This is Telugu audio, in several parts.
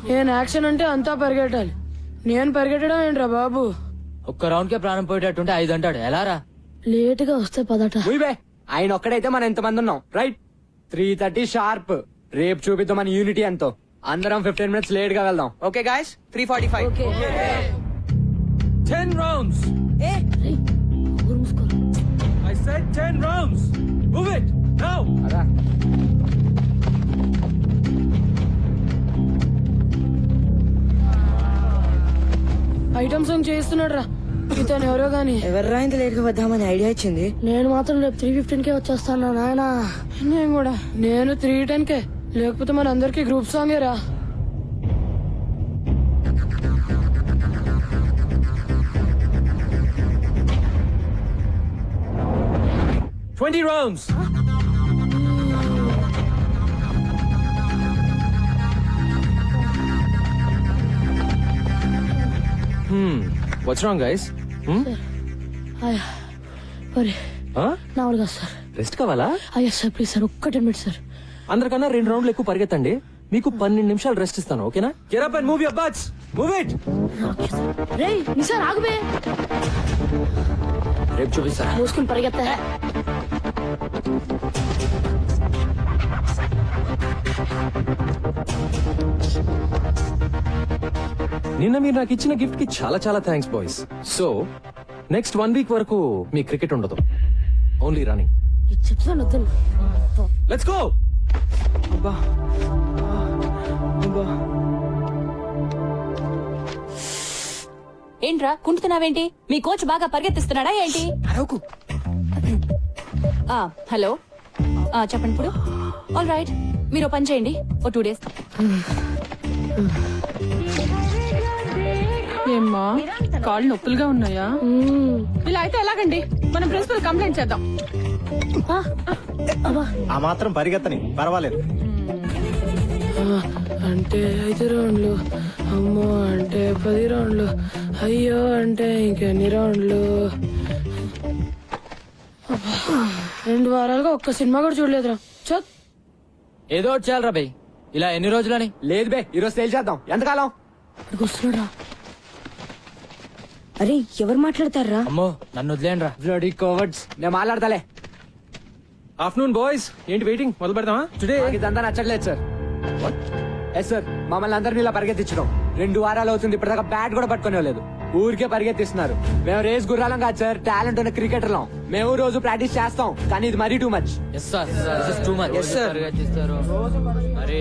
నేను యాక్షన్ అంటే అంతా పరిగెట్టాలి. నేను పరిగెట్టడం ఏంట్రా బాబు? ఒక్క రౌండ్ కే ప్రాణం పోయేటట్టుంటే 5 అంటాడు ఎలా రా? లేట్ గా వస్తే పదట. ఉయ్బే ఆయన ఒక్కడైతే మనం ఎంతమంది ఉన్నాం రైట్? 3:30 షార్ప్. రేపు చూపిద్దాం మన యూనిటీ ఎంతో. అందరం 15 minutes లేట్ గా వెళ్దాం. Okay guys 3:45. 10 rounds. I said 10 rounds. Move it now. అదా ఐటమ్ సాంగ్ చేస్తున్నాడు రా ఇతను ఎవరో గాని. ఎవర్రా ఇంత లేట్ గా వద్దామని ఐడియా ఇచ్చింది? నేను మాత్రం రేపు 3:15 వచ్చేస్తాను నాయనా. నేను కూడా. నేను 3:10 లేకపోతే మన అందరికి గ్రూప్ సాంగే రా. Huh? 20 rounds. What's wrong, guys? అయ్యా మరి Huh? నా వల్ల కాదు సార్. రెస్ట్ కావాలా? అయ్యా సార్ ప్లీజ్ సార్ ఒక్క 10 minutes సార్. అందరికన్నా 2 రౌండ్లు ఎక్కువ పరిగెత్తండి. మీకు 12 నిమిషాలు రెస్ట్ ఇస్తాను, ఓకేనా? Get up and move your butts. Move it. రేయ్ నిసార్ ఆగుబే. రేపు చూపిస్తా. మూసుకుని పరిగెత్తా. నిన్న మీరు నాకు ఇచ్చిన గిఫ్ట్ కి చాలా చాలా thanks boys. So next 1 week వరకు మీ క్రికెట్ ఉండదు, ఓన్లీ రన్నింగ్. చెప్తాను వద్దు. Let's go. ఏంట్రా కుంటున్నావేంటి? మీ కోచ్ బాగా పరిగెత్తిస్తున్నాడా ఏంటి? హలో చెప్పండి ఇప్పుడు. ఆల్ రైట్, మీరు ఓ పని చేయండి, ఓ 2 days. ఏమ్మా కాళ్ళు నొప్పులుగా ఉన్నాయా? ఇలా అయితే ఎలాగండి? మనం ప్రిన్సిపల్ కంప్లైంట్ చేద్దాం. ఆ మాత్రం పరిగెత్తని పర్వాలేదు. అంటే 5 రౌండ్లు, అమ్మో అంటే 10 రౌండ్లు, అయ్యో అంటే ఇంకెన్ని రౌండ్లు. 2 వారాలుగా ఒక్క సినిమా కూడా చూడలేదురా. చత్ ఏదో ఒకటి చేయాలరా బై. ఇలా ఎన్ని రోజులని? లేదు బే ఈరోజు సేల్ చేద్దాం. ఎంతకాలం? వస్తున్నాడా? అరే ఎవరు మాట్లాడతారా? అమ్మో నన్ను వదిలేండి రా. Bloody cowards. నేను మాట్లాడతాలే. ఆఫ్టర్నూన్ బాయ్స్, ఏంటి వెయిటింగ్? మొదలు పెడదామా? టుడే ఇదంతా నచ్చట్లేదు సార్. ఎస్ సార్, మమ్మల్ని అందరినీ ఇలా పరిగెత్తించడం 2 వారాలు అవుతుంది. ఇప్పటిదాకా బ్యాట్ కూడా పట్టుకునే లేదు. ఊరికే పరిగెత్తిస్తున్నారు. మేము రేస్ గుర్రాలం కాదు సార్, టాలెంట్ ఉన్న క్రికెటర్లం. మేము రోజు ప్రాక్టీస్ చేస్తాం, కానీ ఇది మరీ too much. Yes sir, this is too much. Yes, sir. మరి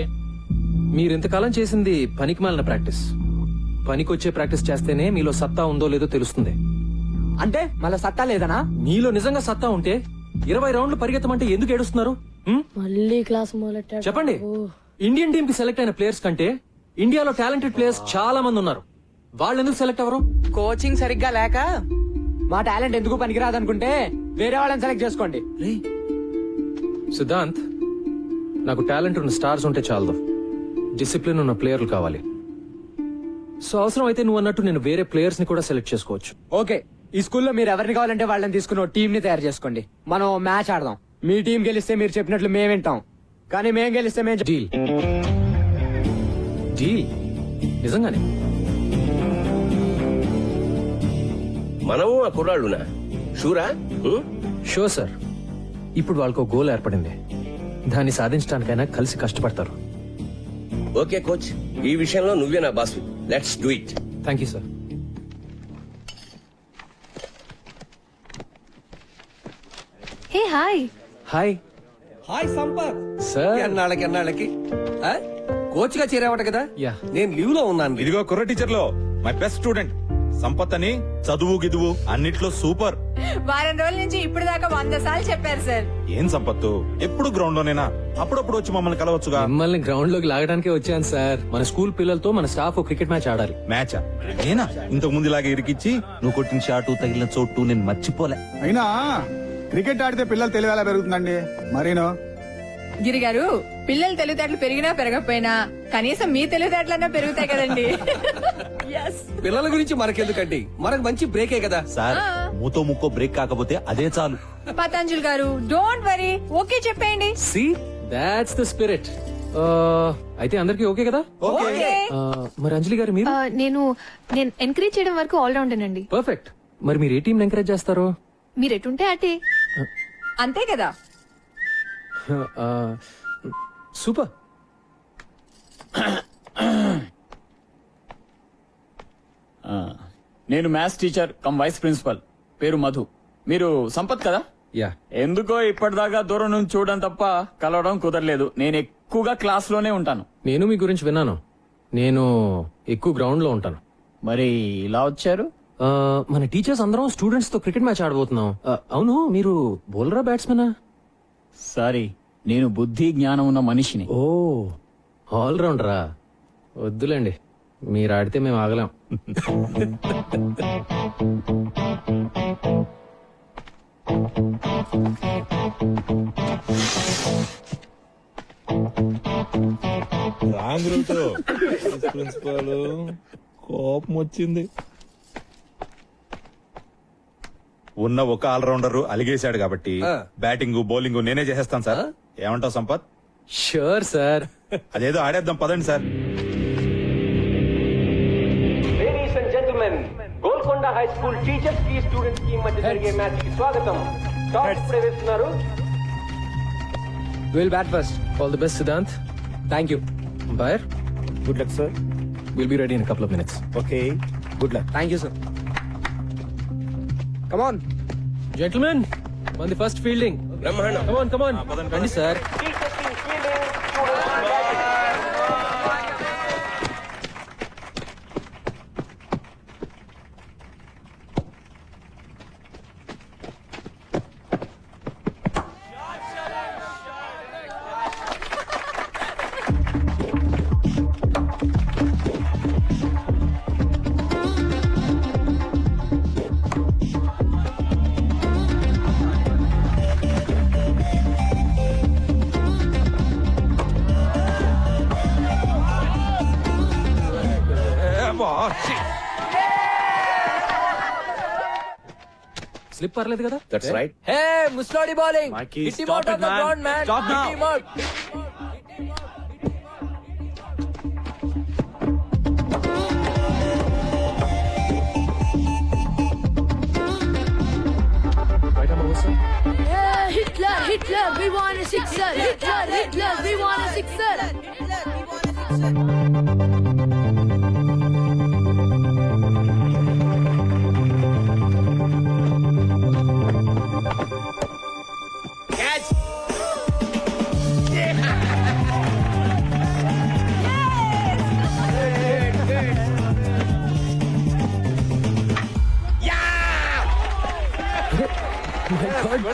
మీరు ఇంతకాలం చేసింది పనికి మాలిన ప్రాక్టీస్. పనికొచ్చే ప్రాక్టీస్ చేస్తేనే మీలో సత్తా ఉందో లేదో తెలుస్తుంది. అంటే మళ్ళీ సత్తా లేదనా? మీలో నిజంగా సత్తా ఉంటే 20 రౌండ్లు పరిగెత్తమంటే ఎందుకు ఏడుస్తున్నారు? మళ్ళీ క్లాస్ మొదలెట్టాడు. చెప్పండి. ఇండియన్ టీమ్ కి సెలెక్ట్ అయిన ప్లేయర్స్ కంటే ఇండియాలో టాలెంటెడ్ ప్లేయర్స్ చాలా మంది ఉన్నారు. వాళ్ళు ఎందుకు సెలెక్ట్ అవ్వరు? కోచింగ్ సరిగ్గా లేక. మా టాలెంట్ ఎందుకు పనికిరాదనుకుంటే వేరే వాళ్ళని సెలెక్ట్ చేసుకోండి. సిద్ధాంత్, నాకు టాలెంట్ ఉన్న స్టార్స్ ఉంటే చాలదు, డిసిప్లిన్ ఉన్న ప్లేయర్లు కావాలి. సో అవసరం అయితే నువ్వు అన్నట్టు నేను వేరే ప్లేయర్స్ ని కూడా సెలెక్ట్ చేసుకోవచ్చు. ఓకే, ఈ స్కూల్లో మీరు ఎవరిని కావాలంటే వాళ్ళని తీసుకుని టీం ని తయారు చేసుకోండి. మనం మ్యాచ్ ఆడదాం. మీ టీం గెలిస్తే మీరు చెప్పినట్లు మేము వింటాం, కానీ మేము గెలిస్తే మేము డీల్. డీల్ నిజంగానే. మనము ఆ కుర్రాళ్ళునా? షూరా? Sure sir. ఇప్పుడు వాళ్ళకు గోల్ ఏర్పడింది, దాన్ని సాధించడానికైనా కలిసి కష్టపడతారు. ఓకే కోచ్, ఈ విషయంలో నువ్వే నా boss. Let's do it. Thank you sir. Hey hi. Hi hi Sampath. Sir. ఎన్నాళ్ళకి కోచ్ గా చేరావట కదా? యా. నేను లీవ్ లో ఉన్నాను. ఇదిగో కుర్ర టీచర్ లో మై బెస్ట్ స్టూడెంట్ సంపత్ అని. చదువు గిదువు అన్నిట్లో సూపర్. వారం రోజుల నుంచి ఇప్పుడు దాకా 100 సార్లు చెప్పారు సార్. ఏం సంపత్తు, ఎప్పుడు గ్రౌండ్ లోనేనా? అప్పుడప్పుడు వచ్చి మమ్మల్ని కలవచ్చుగా. మిమ్మల్ని గ్రౌండ్ లోకి లాగడానికే వచ్చాను సార్. మన స్కూల్ పిల్లలతో మన స్టాఫ్ క్రికెట్ మ్యాచ్ ఆడాలి. మ్యాచా? నేనా? ఇంతకు ముందు ఇలాగే ఇరికిచ్చి నువ్వు కొట్టిన షాటు తగిలిన చోటు నేను మర్చిపోలే. అయినా క్రికెట్ ఆడితే పిల్లలు తెలివి ఎలా పెరుగుతుందండి? మరీను గిరి గారు, పిల్లలు తెలివితేటలు పెరిగినా పెరగకపోయినా కనీసం మీ తెలివితేటలన్నా పెరుగుతాయి కదండి. పిల్లల గురించి మనకెందుకండి, మనకు మంచి బ్రేకే కదా సార్. మూతో ముక్కో బ్రేక్ కాకపోతే అదే చాలు. పతంజలి గారు డోంట్ వరీ, ఓకే చెప్పేయండి. See, that's the spirit. అయితే అందరికీ ఓకే కదా మరి అంజలి గారు మీరు నేను ఎంకరేజ్ చేయడం వరకు ఆల్ రౌండేనండి. పర్ఫెక్ట్. మరి మీరు ఏ టీం ఎంకరేజ్ చేస్తారు? మీరు ఎటుంటే అటే. అంతే కదా. సూపర్. నేను maths teacher cum vice principal, పేరు మధు. మీరు సంపత్ కదా? యా. ఎందుకో ఇప్పటిదాకా దూరం నుంచి చూడడం తప్ప కలవడం కుదరలేదు. నేను ఎక్కువగా క్లాస్ లోనే ఉంటాను. నేను మీ గురించి విన్నాను. నేను ఎక్కువ గ్రౌండ్ లో ఉంటాను. మరి ఇలా వచ్చారు? మన టీచర్స్ అందరం స్టూడెంట్స్ తో క్రికెట్ మ్యాచ్ ఆడబోతున్నాం. అవును, మీరు బౌలరా బ్యాట్స్మెనా? సారీ, నేను బుద్ధి జ్ఞానం ఉన్న మనిషిని. ఓ, ఆల్ రౌండరా? వద్దులేండి, మీరు ఆడితే మేము ఆగలేం. రాంగ్ రూట్ ప్రిన్సిపాల్ కోపం వచ్చింది. ఉన్న ఒక ఆల్రౌండర్ అలిగేశాడు కాబట్టి బ్యాటింగ్ బౌలింగ్ నేనే చేసేస్తాను సార్. ఏమంటావు సంపత్? Sure sir. అదేదో ఆడేద్దాం పదండి sir. Ladies and gentlemen, Golconda high school teachers కి స్టూడెంట్స్ కి మధ్య జరిగే మ్యాచ్ కి స్వాగతం. టాస్ ప్రవేశిస్తున్నారు. Will bat first. All the best Siddhant. Thank you. Umpire, good luck sir. we'll be ready in a couple of minutes. Okay, good luck. Thank you sir. Come on Gentlemen, on the first fielding. బ్రహ్మాండం. Come on. రండి sir. Teachers team fielding, students batting. Slip పర్లేదు కదా? That's right. హే ముస్లోడి bowling. Mikey, Hit him stop out it, of the man. ground, man. Stop now. Hit him out. Right arm over, sir. Hitler, we want a sixer. Hitler, we want a sixer.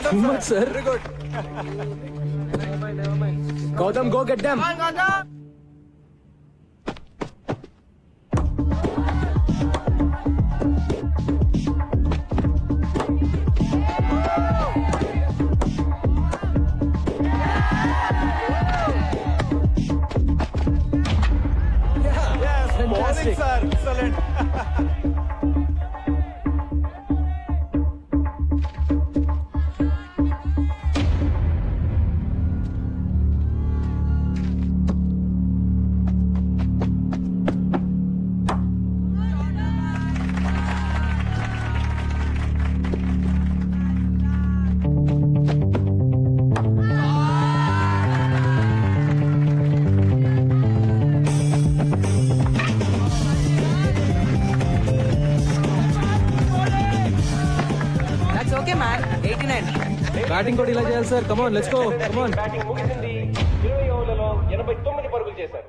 Too much, sir. Gautam, go get them. Fantastic. Sir excellent. That's okay, man. 89. Batting కూడా ఇలా చేయాలి sir. Come on, let's go. Come on. Batting ముగిసింది. 20 ఓవర్లలో 89 పరుగులు చేశారు.